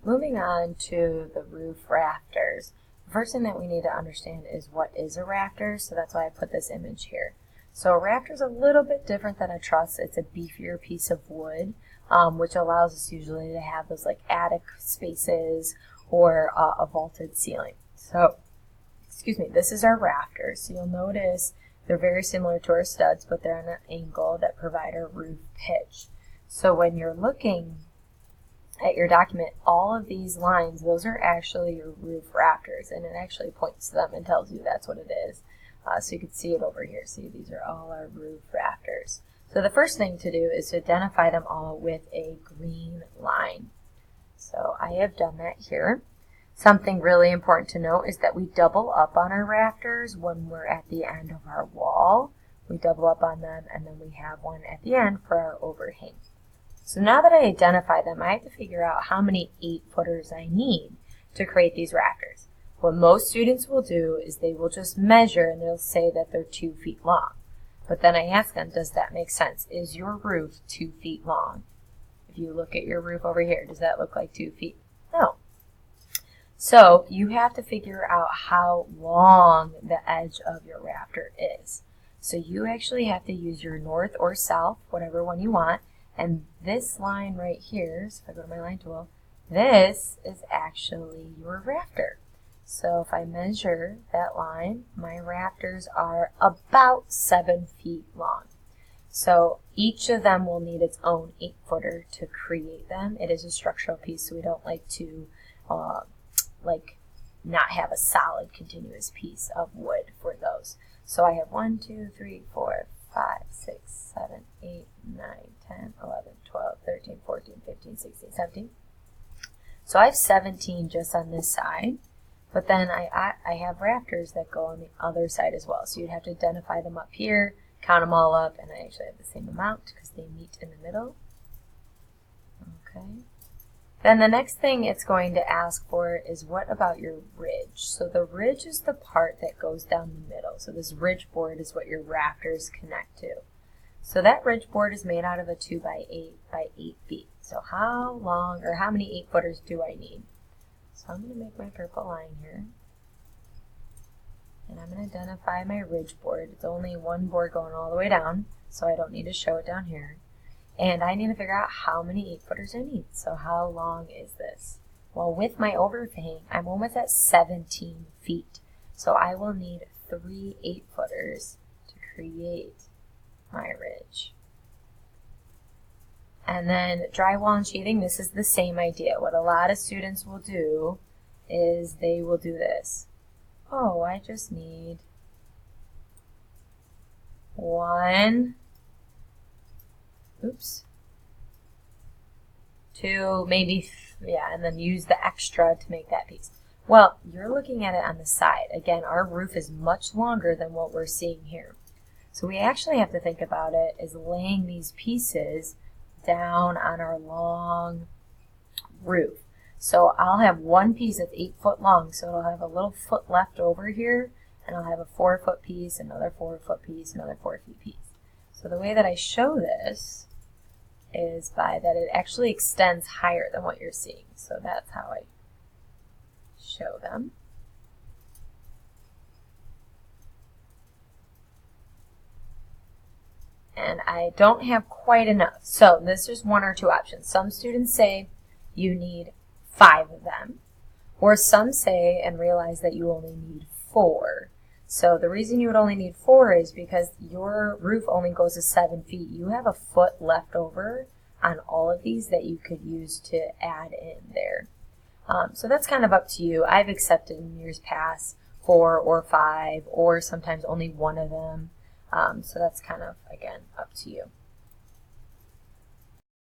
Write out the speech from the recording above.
moving on to the roof rafters. The first thing that we need to understand is what is a rafter, so that's why I put this image here. So a rafter is a little bit different than a truss. It's a beefier piece of wood, which allows us usually to have those like attic spaces or a vaulted ceiling. So, this is our rafters. So you'll notice they're very similar to our studs, but they're on an angle that provide our roof pitch. So when you're looking at your document, all of these lines, those are actually your roof rafters, and it actually points to them and tells you that's what it is. So you can see it over here. See, these are all our roof rafters. So the first thing to do is to identify them all with a green line. So I have done that here. Something really important to note is that we double up on our rafters when we're at the end of our wall. We double up on them, and then we have one at the end for our overhang. So now that I identify them, I have to figure out how many 8-footers I need to create these rafters. What most students will do is they will just measure and they'll say that they're 2 feet long. But then I ask them, does that make sense? Is your roof 2 feet long? If you look at your roof over here, does that look like 2 feet? No. So you have to figure out how long the edge of your rafter is. So you actually have to use your north or south, whatever one you want, and this line right here, so if I go to my line tool, this is actually your rafter. So if I measure that line, my rafters are about 7 feet long. So each of them will need its own 8-footer to create them. It is a structural piece, so we don't like to not have a solid continuous piece of wood for those. So I have 1, 2, 3, 4, 5, 6, 7, 8, 9, 10, 11, 12, 13, 14, 15, 16, 17. So I have 17 just on this side, but then I have rafters that go on the other side as well. So you'd have to identify them up here, count them all up, and I actually have the same amount because they meet in the middle. Okay. Then the next thing it's going to ask for is what about your ridge? So the ridge is the part that goes down the middle. So this ridge board is what your rafters connect to. So that ridge board is made out of a 2 by 8 by 8 feet. So how long or how many 8-footers do I need? So I'm going to make my purple line here. And I'm going to identify my ridge board. It's only one board going all the way down, so I don't need to show it down here. And I need to figure out how many 8-footers I need. So how long is this? Well, with my overhang, I'm almost at 17 feet. So I will need 3 8-footers to create my ridge. And then drywall and sheathing, this is the same idea. What a lot of students will do is they will do this. Oh, I just need 1, 2, maybe, and then use the extra to make that piece. Well, you're looking at it on the side. Again, our roof is much longer than what we're seeing here. So we actually have to think about it as laying these pieces down on our long roof. So I'll have one piece that's 8 foot long, so it'll have a little foot left over here, and I'll have a 4-foot piece, another 4-foot piece, another 4-foot piece. So the way that I show this is by that it actually extends higher than what you're seeing. So that's how I show them. And I don't have quite enough. So this is 1 or 2 options. Some students say you need 5 of them, or some say and realize that you only need 4. So the reason you would only need 4 is because your roof only goes to 7 feet. You have a foot left over on all of these that you could use to add in there. So that's kind of up to you. I've accepted in years past 4 or 5, or sometimes only 1 of them. So that's kind of, again, up to you.